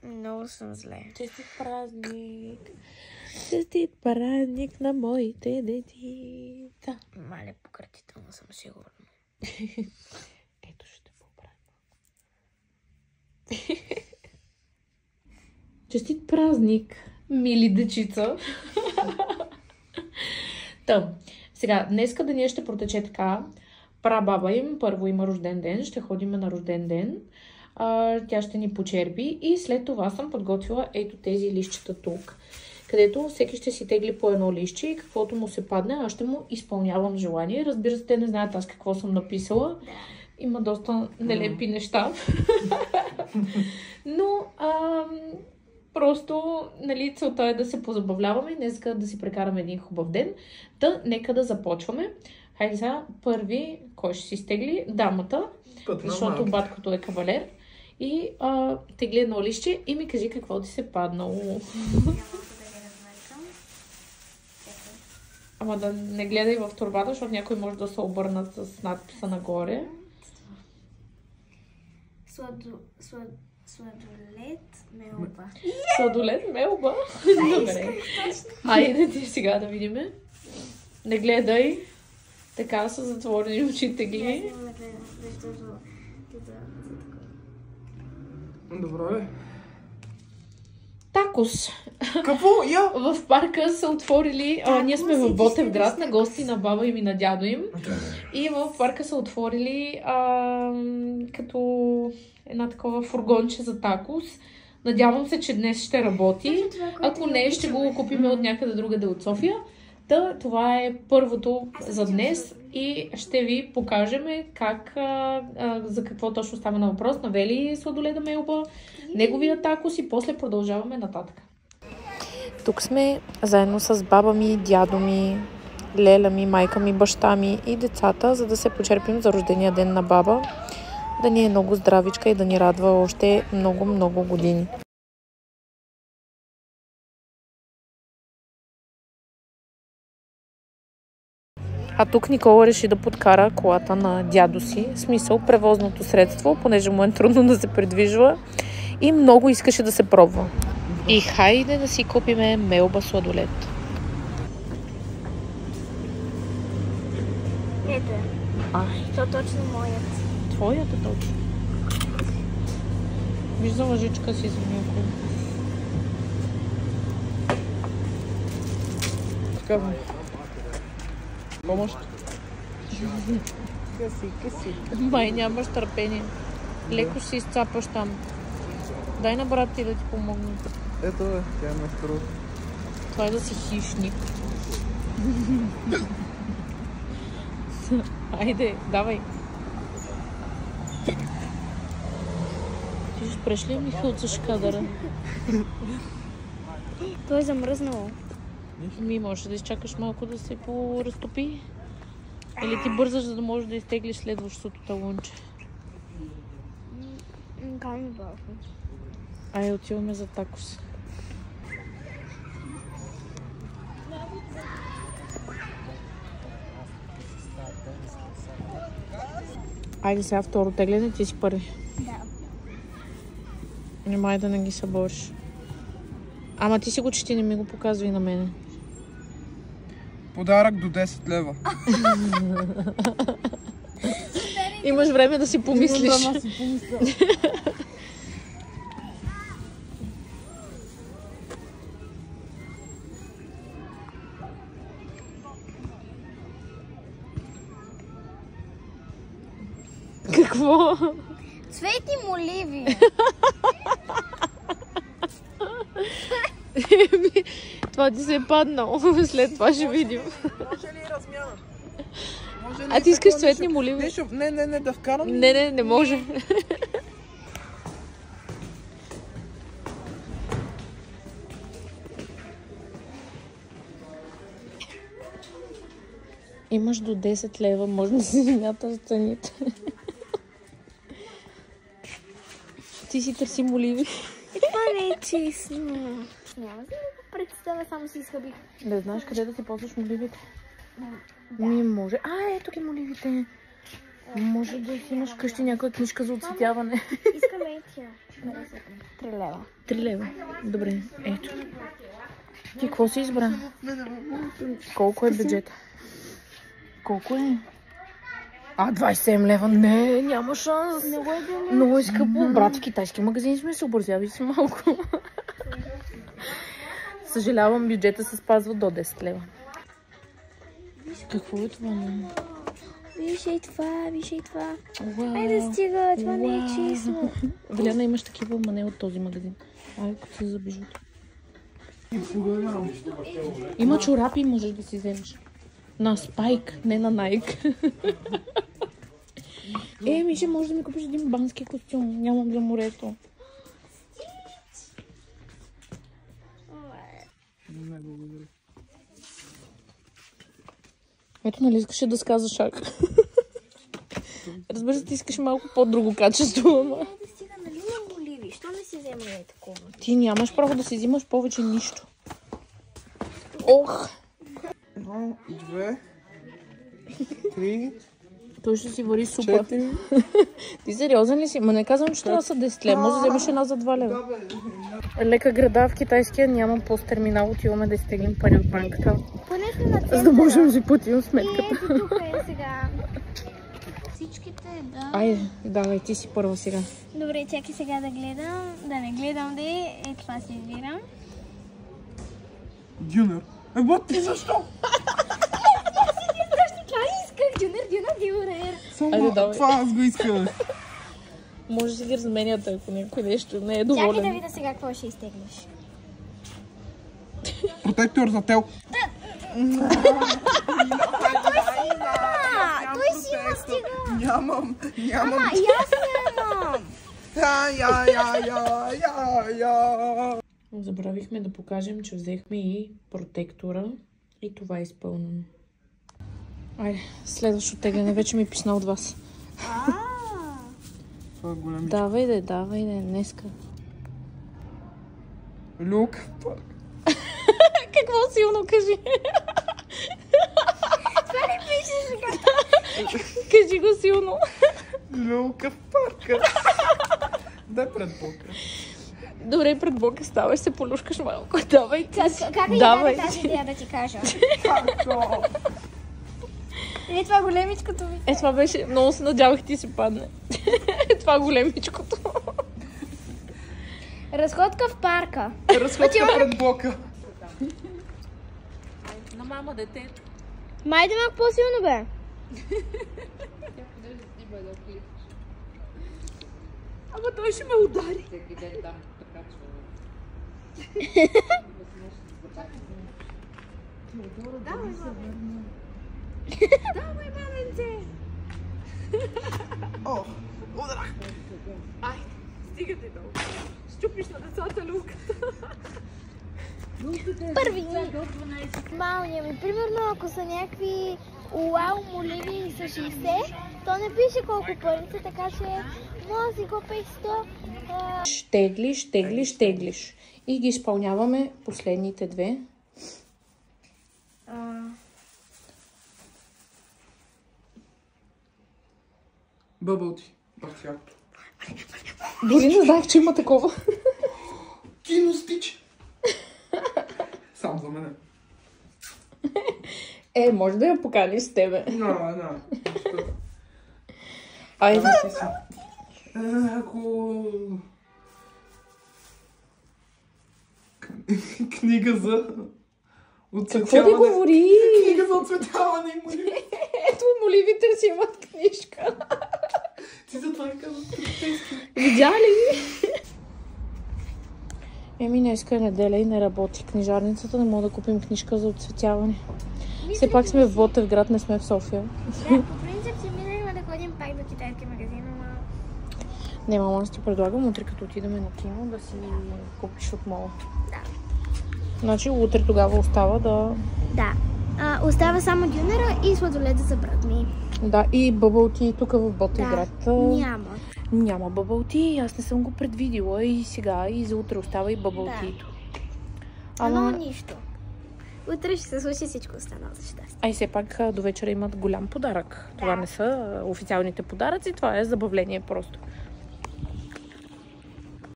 Много съм зле. Честит празник! Честит празник на моите дети! Да. Мале пократително съм сигурна. Ето ще поправя. Честит празник, мили дечица! Сега, днеска деня ще протече така. Прабаба им първо има рожден ден, ще ходим на рожден ден. Тя ще ни почерпи и след това съм подготвила ето тези листчета тук, където всеки ще си тегли по едно листче и каквото му се падне, аз ще му изпълнявам желание. Разбира се, те не знаят аз какво съм написала. Има доста нелепи неща. Но просто, нали, целта е да се позабавляваме и днеска да си прекараме един хубав ден. Нека да започваме. Хайде сега, първи, кой ще си стегли? Дамата, защото баткото е кавалер. И тегли едно лище и ми кажи какво ти се паднало. Ама да не гледай в торбата, защото някой може да се обърнат с надписа нагоре. Сладолет мелба. Сладолет мелба? Добре. Айде ти сега да видим. Не гледай. Така са затворени очите ги. Добро ли? Такос. Какво? Я? В парка са отворили... ние сме в Ботевград на гости на баба им и на дядо им. И в парка са отворили като една такова фургонче за такос. Надявам се, че днес ще работи. Ако не, ще го купим от някъде другаде от София. Това е първото за днес и ще ви покажем как, за какво точно става на въпрос. Навели сладоледа мелба, неговия такос и после продължаваме нататък. Тук сме заедно с баба ми, дядо ми, леля ми, майка ми, баща ми и децата, за да се почерпим за рождения ден на баба. Да ни е много здравичка и да ни радва още много години. А тук Никола реши да подкара колата на дядо си, в смисъл превозното средство, понеже му е трудно да се придвижва и много искаше да се пробва. И хайде да си купиме мелба сладолет. Ето е. То точно моят. Твоят е точно. Вижда лъжичка си за някой. Така. Помощ? Къси. Май нямаш търпение. Леко си изцапаш там. Дай на брат ти да ти помогне. Ето е, тя е мастро. Това е да си хищник. Айде, давай. Ти ще спреш ли ми от шкадъра? То е замръзнало. Може да изчакаш малко да се поразтопи. Или ти бързаш, за да можеш да изтеглиш следващото талонче? Кай ми бавно. Ай, отиваме за такос. Айде сега второ тегляне, ти си първи. Да. Немай да не ги събориш. Ама ти си го чети, не ми го показвай на мене. Подарък до 10 лева. Имаш време да си помислиш. Какво? Цветни моливи. Това ти се е паднало. След това ще видим. Може ли размяна? А ти искаш цветни моливи? Не, да вкарам. Не може. Имаш до 10 лева, може да си смяташ цените. Ти си търси моливи. Това не е честно. Няма да го представя, само си изхъбих. Не знаеш къде да си ползваш моливите? Да. Ми може. Ето ги моливите. Може да си имаш къщи някаква книжка за оцветяване. Искаме и тя. 3 лева. 3 лева. Добре, ето. Ти какво си избра? Колко е бюджет? Колко е? 27 лева. Не, няма шанс. Много е скъпо. Брат, в китайски магазин сме, се образяви си малко. Съжалявам, бюджета се спазва до 10 лева. Какво е това, мама? Виж и това, виж и това. Айде стига, това не е честно. Виляна, имаш такива, ама не от този магазин. Ай, като се за бижуто. Има чорапи, можеш да си вземеш. На Спайк, не на Найк. Мише, може да ми купиш един бански костюм. Нямам за морето. Ето, нали искаше да сказа шак. Разбира се, ти искаш малко по-друго качество, ама. Да стига, нали имам оливи? Що не си взема и такова? Ти нямаш право да си взимаш повече нищо. Ох! 1, 2, 3, Той ще си вари супа. 4. Ти сериозен ли си? Ма не казвам, че това са 10 лева. Може да вземеш една за 2 лева. Лека града в китайския няма посттерминал. Отиваме да изтеглим пари от банката. Поне сме на центъра. За да можем да си платим сметката. Ето тук е сега. Всичките, да. Айде, давай, ти си първа сега. Добре, чакай сега да гледам. Да не гледам, е това си избирам. Дюнер. Вот ти защо? Това исках, дюнер. Само това аз го исках. Може да си ги разменяте, ако някой нещо не е Чакай доволен. да видя сега какво ще изтеглиш. Протектор за тел. Той си има стига. Нямам. Ама и аз нямам. Я. Забравихме да покажем, че взехме и протектора и това е изпълнено. Айде, следващото тегляне вече ми писна от вас. Това е големи. Давай да, днеска. Люк. Какво силно кажи? Това не пише сега. Кажи го силно. Люка в парка. Дай пред бока. Добре, пред Бога ставаш, се полюшкаш малко. Давай ти си. Как е Давай тази ти. идея да ти кажа? Парко. Или това големичкото ми? Това беше, много се надявах ти си падне. Това големичкото. Разходка в парка. Разходка пред бока. На мама, дете. Майде малко по-силно, бе. Ама той ще ме удари. Давай, маменце. О, ударах. Айде, стигате долу. Щупиш на децата люката. Първи. Малния ми. Примерно, ако са някакви уау моливи са 60, то не пише колко пари са, така че може да си купиш 100. Теглиш. И ги изпълняваме последните две. Бъбълти. Бах якото. Дори не знаех, че има такова. Киностич. Сам за мене. Може да я поканиш с тебе. На. Айде. Ако... Книга за оцветяване. Какво да говори? Книга за оцветяване и моливи. Ето, моливите си имат книжка. Ти за това казвам полицейски. Видя ли? Днеска е неделя и не работи книжарницата. Не мога да купим книжка за оцветяване. Все пак сме в Ботевград, не сме в София. Да, по принцип си мислим да ходим пак до китайски магазин, ама... Не, мама, аз ти предлагам утре, като отидем на кино, да си купиш от мола. Да. Значи утре тогава остава да... Да. Остава само дюнера и сладоледа за брат ми. Да, и бъбълти тук в Ботевград. Да, няма. Няма бъбълти, аз не съм го предвидила и сега и за утре остава и бъбълтито. Но нищо. Утре ще се случи всичко останало за щастие. А и все пак до вечера имат голям подарък. Това не са официалните подаръци, това е забавление просто.